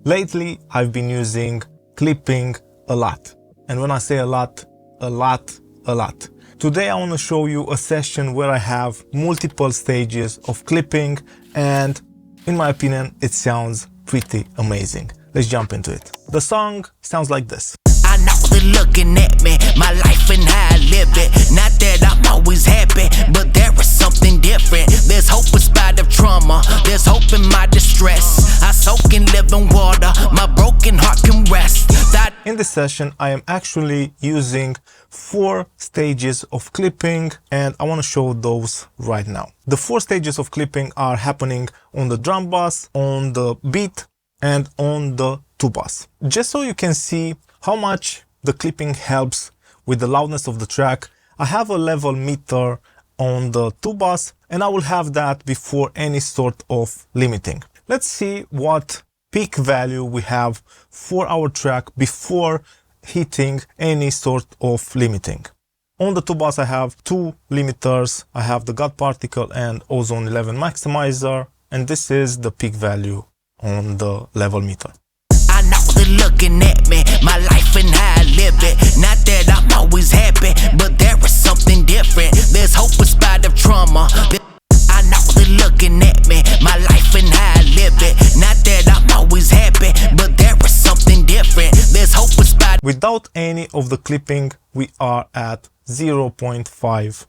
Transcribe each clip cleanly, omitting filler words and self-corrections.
Lately, I've been using clipping a lot. And when I say a lot, a lot. Today I want to show you a session where I have multiple stages of clipping, and in my opinion, it sounds pretty amazing. Let's jump into it. The song sounds like this. I know they're looking at me, my life and how I live it. Not that I'm always happy, but there is something different. There's hope in spite of trauma, there's hope in my distress. I soak in living water, my broken heart can rest. In this session, I am actually using 4 stages of clipping, and I want to show those right now. The 4 stages of clipping are happening on the drum bass, on the beat, and on the 2-bass. Just so you can see how much the clipping helps with the loudness of the track, I have a level meter on the 2-bass, and I will have that before any sort of limiting. Let's see what peak value we have for our track before hitting any sort of limiting. On the 2-bass I have 2 limiters, I have the God Particle and Ozone 11 Maximizer, and this is the peak value on the level meter. I know they're looking at me, my life and how I live it. Not that I'm always happy, but there is something different. There's hope in spite of trauma. I know they're looking at me, my life and how I live it. Not that I'm always happy, but there is something different. There's hope in spite. Without any of the clipping, we are at 0.5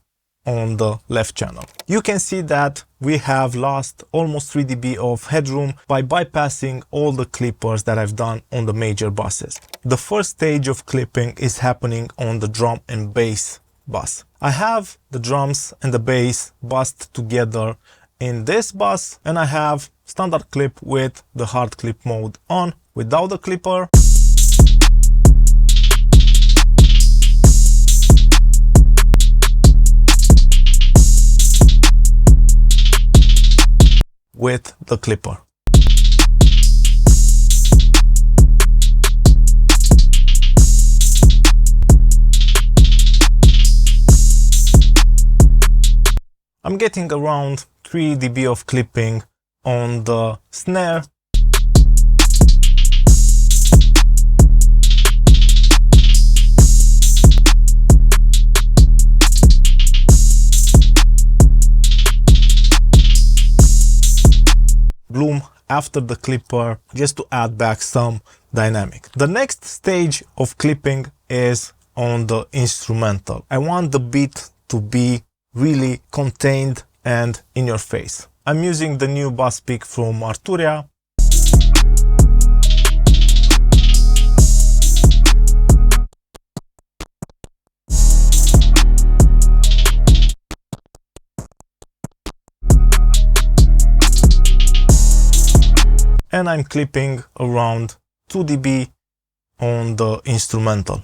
on the left channel. You can see that we have lost almost 3 dB of headroom by bypassing all the clippers that I've done on the major basses. The first stage of clipping is happening on the drum and bass bass. I have the drums and the bass bussed together in this bass, and I have standard clip with the hard clip mode on without the clipper. With the clipper. I'm getting around 3 dB of clipping on the snare. Bloom after the clipper, just to add back some dynamic. The next stage of clipping is on the instrumental. I want the beat to be really contained and in your face. I'm using the new bass pick from Arturia. And I'm clipping around 2 dB on the instrumental.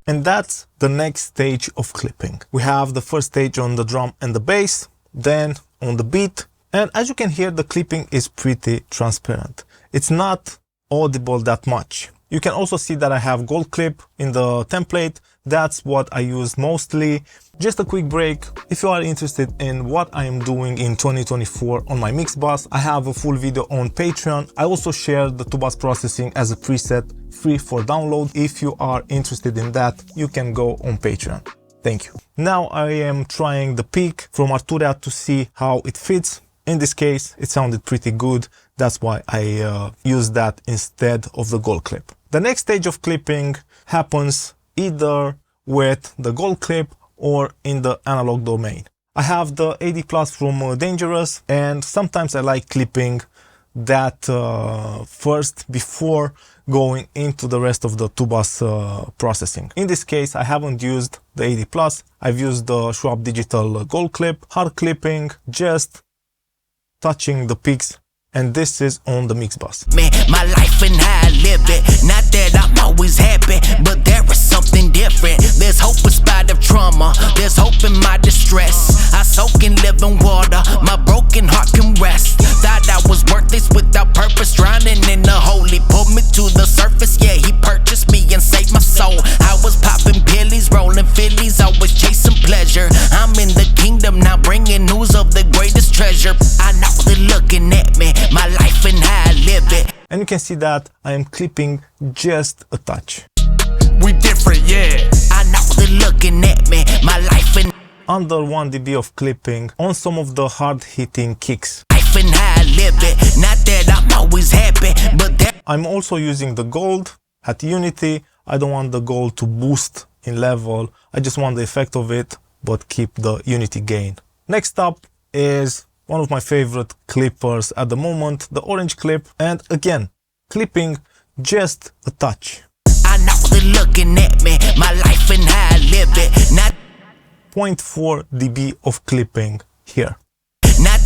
And that's the next stage of clipping. We have the first stage on the drum and the bass, then on the beat. And as you can hear, the clipping is pretty transparent. It's not audible that much. You can also see that I have gold clip in the template. That's what I use mostly. Just a quick break. If you are interested in what I am doing in 2024 on my mix bus, I have a full video on Patreon. I also share the 2-bass processing as a preset free for download. If you are interested in that, you can go on Patreon. Thank you. Now I am trying the peak from Arturia to see how it fits. In this case, it sounded pretty good. That's why I used that instead of the gold clip. The next stage of clipping happens either with the gold clip or in the analog domain. I have the AD Plus from Dangerous, and sometimes I like clipping that first before going into the rest of the 2-bass processing. In this case, I haven't used the AD Plus. I've used the Schwab Digital Gold Clip, hard clipping, just touching the picks, and this is on the mix bus. Man, my life and how I live it. Not that I'm always happy, but there is something different. There's hope in spite of trauma. There's hope in my distress. I soak in living water. My broken heart can rest. Thought I was worthless without purpose, drowning in the hole. He pulled me to the surface. Yeah, he purchased me and saved my soul. I was popping pillies, rolling fillies, always chasing pleasure. I'm in the kingdom now, bringing news of the greatest treasure. I know they're looking at me. My life and how I live it. And you can see that I am clipping just a touch. We different, yeah. I know they're looking at me. My life and Under 1 dB of clipping on some of the hard-hitting kicks. life and how I live it. Not that I'm always happy, but there I'm also using the gold at Unity. I don't want the gold to boost in level. I just want the effect of it, but keep the Unity gain. Next up is one of my favorite clippers at the moment, the orange clip. And again, clipping just a touch. I know they're looking at me. My life and how I live it. Not 0.4 dB of clipping here.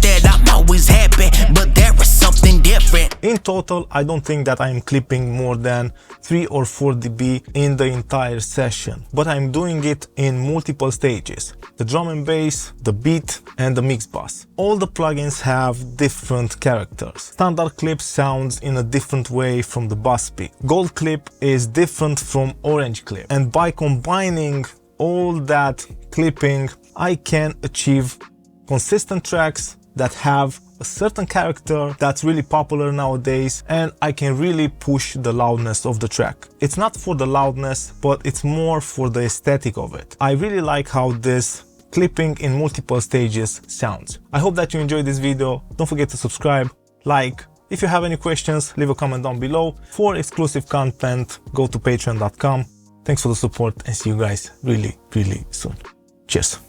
that I'm always happy, but there is something different. In total, I don't think that I'm clipping more than 3 or 4 dB in the entire session, but I'm doing it in multiple stages: the drum and bass, the beat, and the mix bus. All the plugins have different characters. Standard clip sounds in a different way from the bus pick. Gold clip is different from orange clip, and by combining all that clipping, I can achieve consistent tracks that have a certain character that's really popular nowadays, and I can really push the loudness of the track. It's not for the loudness, but it's more for the aesthetic of it. I really like how this clipping in multiple stages sounds. I hope that you enjoyed this video. Don't forget to subscribe, like. If you have any questions, leave a comment down below. For exclusive content, go to patreon.com. Thanks for the support and see you guys really soon. Cheers.